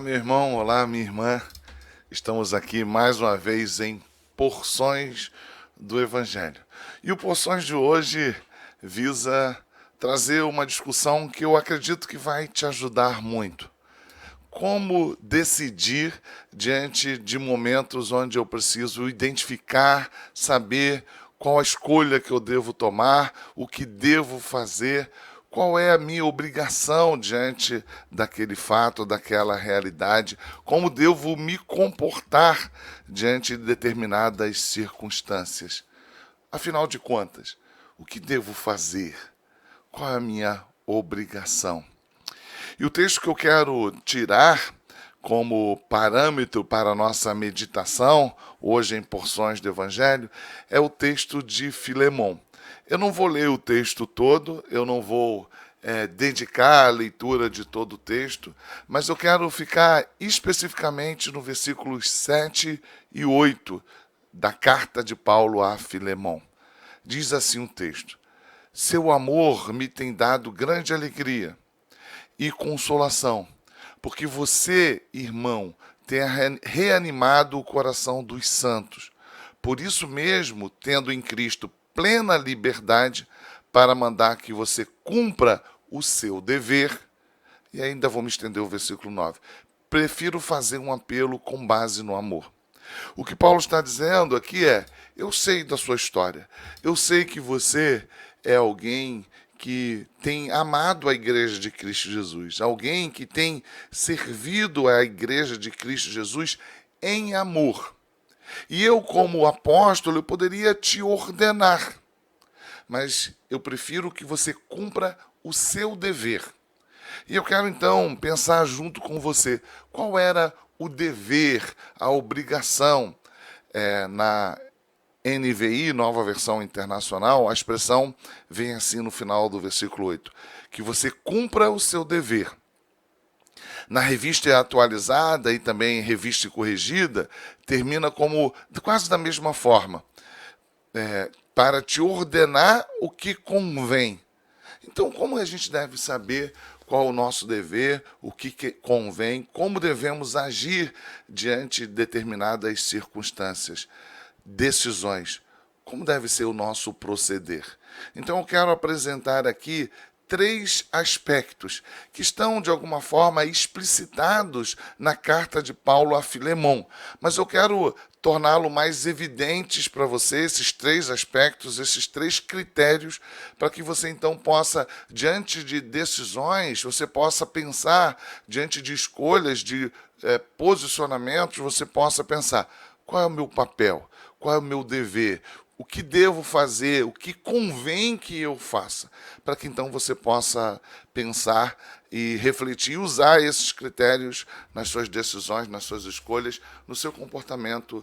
meu irmão, olá, minha irmã. Estamos aqui mais uma vez em Porções do Evangelho. E o Porções de hoje visa trazer uma discussão que eu acredito que vai te ajudar muito. Como decidir diante de momentos onde eu preciso identificar, saber qual a escolha que eu devo tomar, o que devo fazer, qual é a minha obrigação diante daquele fato, daquela realidade, como devo me comportar diante de determinadas circunstâncias. Afinal de contas, o que devo fazer? Qual é a minha obrigação? E o texto que eu quero tirar como parâmetro para a nossa meditação, hoje em Porções do Evangelho, é o texto de Filemão. Eu não vou ler o texto todo, eu não vou dedicar a leitura de todo o texto, mas eu quero ficar especificamente no versículos 7 e 8 da carta de Paulo a Filemão. Diz assim o texto: Seu amor me tem dado grande alegria e consolação, porque você, irmão, tem reanimado o coração dos santos. Por isso mesmo, tendo em Cristo plena liberdade para mandar que você cumpra o seu dever, e ainda vou me estender o versículo 9, prefiro fazer um apelo com base no amor. O que Paulo está dizendo aqui é: eu sei da sua história, eu sei que você é alguém que tem amado a igreja de Cristo Jesus, alguém que tem servido a igreja de Cristo Jesus em amor. E eu, como apóstolo, eu poderia te ordenar, mas eu prefiro que você cumpra o seu dever. E eu quero então pensar junto com você qual era o dever, a obrigação. Na NVI, Nova Versão Internacional, a expressão vem assim no final do versículo 8, que você cumpra o seu dever. Na revista atualizada e também revista corrigida, termina como quase da mesma forma, para te ordenar o que convém. Então, como a gente deve saber qual é o nosso dever, o que convém, como devemos agir diante de determinadas circunstâncias, decisões, como deve ser o nosso proceder? Então, eu quero apresentar aqui 3 aspectos que estão, de alguma forma, explicitados na carta de Paulo a Filemão. Mas eu quero torná-lo mais evidentes para você, esses 3 aspectos, esses 3 critérios, para que você então possa, diante de decisões, você possa pensar, diante de escolhas, de posicionamentos, você possa pensar: qual é o meu papel? Qual é o meu dever? O que devo fazer? O que convém que eu faça? Para que então você possa pensar e refletir e usar esses critérios nas suas decisões, nas suas escolhas, no seu comportamento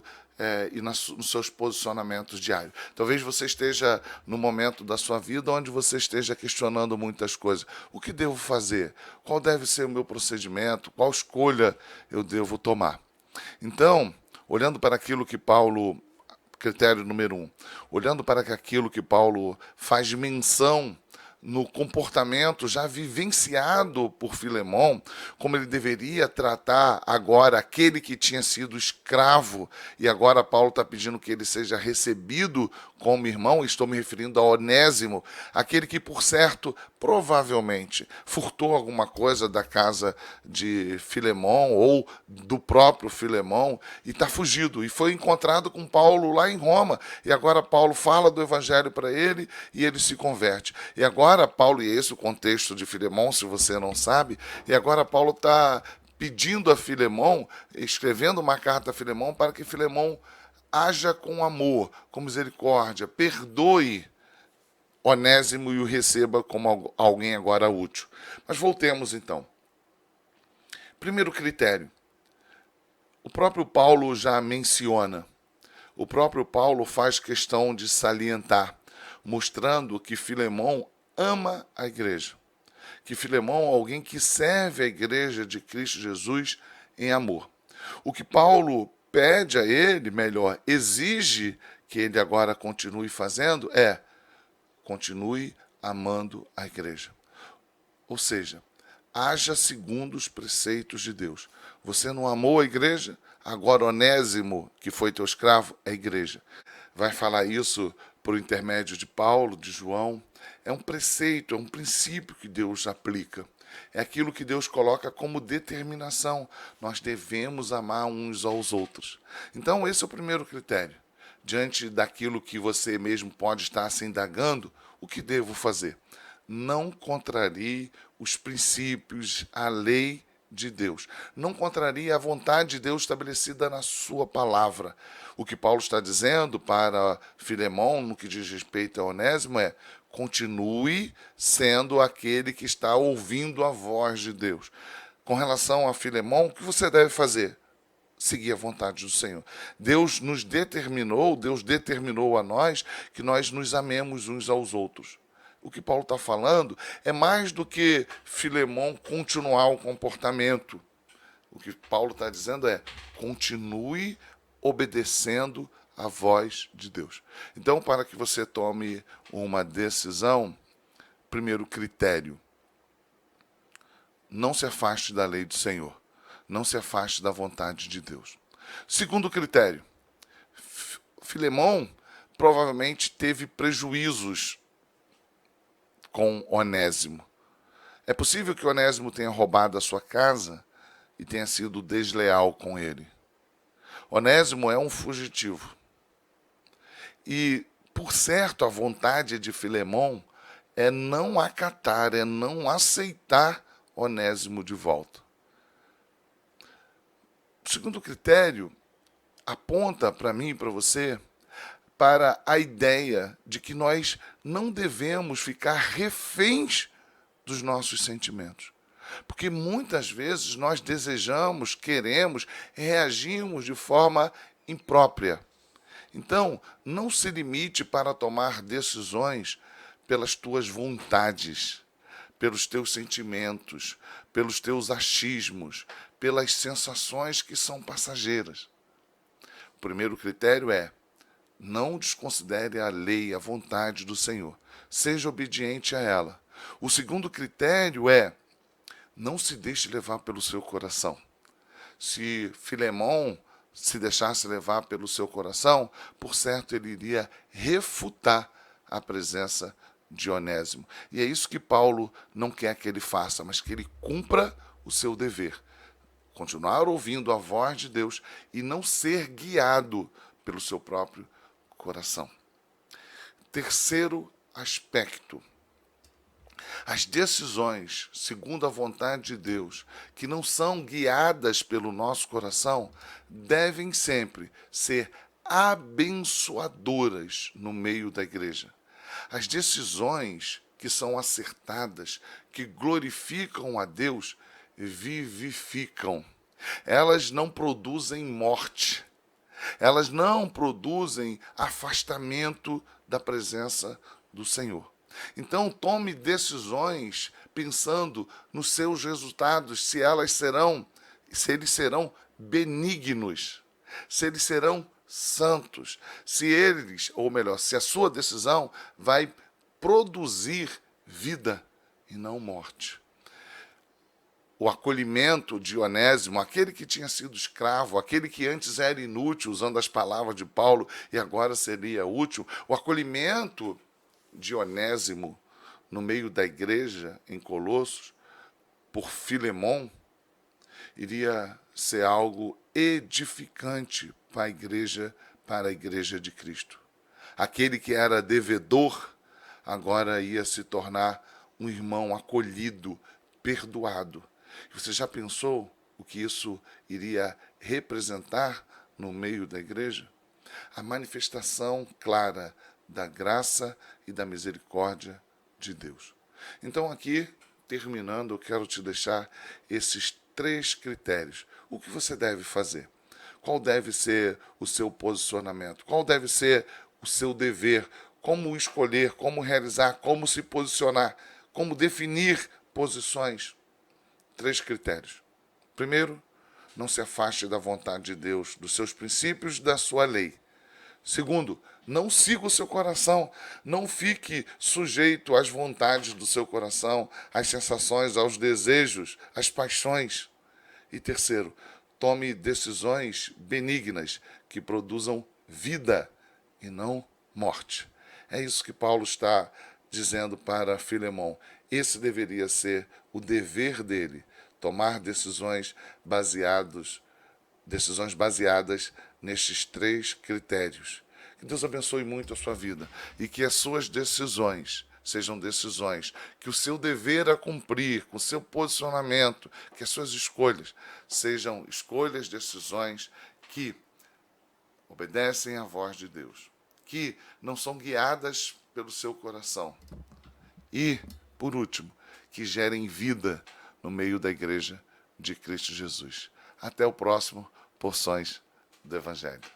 e nos seus posicionamentos diários. Talvez você esteja no momento da sua vida onde você esteja questionando muitas coisas. O que devo fazer? Qual deve ser o meu procedimento? Qual escolha eu devo tomar? Então, olhando para aquilo que Paulo, critério número 1, olhando para aquilo que Paulo faz menção no comportamento já vivenciado por Filemão, como ele deveria tratar agora aquele que tinha sido escravo, e agora Paulo está pedindo que ele seja recebido como irmão. Estou me referindo a Onésimo, aquele que, por certo, provavelmente furtou alguma coisa da casa de Filemão ou do próprio Filemão e está fugido, e foi encontrado com Paulo lá em Roma, e agora Paulo fala do evangelho para ele e ele se converte. E agora Paulo, e esse é o contexto de Filemão, se você não sabe, e agora Paulo está pedindo a Filemão, escrevendo uma carta a Filemão, para que Filemão haja com amor, com misericórdia, perdoe Onésimo e o receba como alguém agora útil. Mas voltemos então. Primeiro critério, o próprio Paulo já menciona, o próprio Paulo faz questão de salientar, mostrando que Filemão ama a igreja, que Filemão é alguém que serve a igreja de Cristo Jesus em amor. O que Paulo pede a ele, melhor, exige que ele agora continue fazendo continue amando a igreja. Ou seja, haja segundo os preceitos de Deus. Você não amou a igreja? Agora Onésimo, que foi teu escravo, é a igreja. Vai falar isso por intermédio de Paulo, de João. É um preceito, é um princípio que Deus aplica. É aquilo que Deus coloca como determinação. Nós devemos amar uns aos outros. Então, esse é o primeiro critério. Diante daquilo que você mesmo pode estar se indagando, o que devo fazer? Não contrarie os princípios, a lei de Deus. Não contrarie a vontade de Deus estabelecida na sua palavra. O que Paulo está dizendo para Filemão, no que diz respeito a Onésimo, é: continue sendo aquele que está ouvindo a voz de Deus. Com relação a Filemão, o que você deve fazer? Seguir a vontade do Senhor. Deus determinou a nós que nós nos amemos uns aos outros. O que Paulo está falando é mais do que Filemão continuar o comportamento. O que Paulo está dizendo é: continue obedecendo a voz de Deus. Então, para que você tome uma decisão, primeiro critério: não se afaste da lei do Senhor. Não se afaste da vontade de Deus. Segundo critério: Filemão provavelmente teve prejuízos com Onésimo. É possível que Onésimo tenha roubado a sua casa e tenha sido desleal com ele. Onésimo é um fugitivo. E, por certo, a vontade de Filemão é não acatar, é não aceitar Onésimo de volta. O segundo critério aponta para mim e para você para a ideia de que nós não devemos ficar reféns dos nossos sentimentos. Porque muitas vezes nós desejamos, queremos, reagimos de forma imprópria. Então, não se limite para tomar decisões pelas tuas vontades, pelos teus sentimentos, pelos teus achismos, pelas sensações que são passageiras. O primeiro critério é: não desconsidere a lei, a vontade do Senhor. Seja obediente a ela. O segundo critério é: não se deixe levar pelo seu coração. Se Filemão se deixasse levar pelo seu coração, por certo ele iria refutar a presença de Onésimo. E é isso que Paulo não quer que ele faça, mas que ele cumpra o seu dever. Continuar ouvindo a voz de Deus e não ser guiado pelo seu próprio coração. Terceiro aspecto: as decisões, segundo a vontade de Deus, que não são guiadas pelo nosso coração, devem sempre ser abençoadoras no meio da igreja. As decisões que são acertadas, que glorificam a Deus, vivificam. Elas não produzem morte. Elas não produzem afastamento da presença do Senhor. Então, tome decisões pensando nos seus resultados, se eles serão benignos, se eles serão santos, se a sua decisão vai produzir vida e não morte. O acolhimento de Onésimo, aquele que tinha sido escravo, aquele que antes era inútil, usando as palavras de Paulo, e agora seria útil, o acolhimento de Onésimo no meio da igreja em Colossos, por Filemão, iria ser algo edificante para a igreja de Cristo. Aquele que era devedor, agora ia se tornar um irmão acolhido, perdoado. Você já pensou o que isso iria representar no meio da igreja? A manifestação clara da graça e da misericórdia de Deus. Então, aqui, terminando, eu quero te deixar esses 3 critérios. O que você deve fazer? Qual deve ser o seu posicionamento? Qual deve ser o seu dever? Como escolher, como realizar, como se posicionar, como definir posições? 3 critérios. Primeiro, não se afaste da vontade de Deus, dos seus princípios, da sua lei. Segundo, Não siga o seu coração. Não fique sujeito às vontades do seu coração, às sensações, aos desejos, às paixões. E terceiro, tome decisões benignas que produzam vida e não morte. É isso que Paulo está dizendo para Filemão. Esse deveria ser o dever dele, tomar decisões baseadas nestes 3 critérios. Que Deus abençoe muito a sua vida e que as suas decisões sejam decisões que o seu dever a cumprir, com o seu posicionamento, que as suas escolhas sejam escolhas, decisões que obedecem à voz de Deus, que não são guiadas pelo seu coração. E, por último, que gerem vida no meio da igreja de Cristo Jesus. Até o próximo Porções do Evangelho.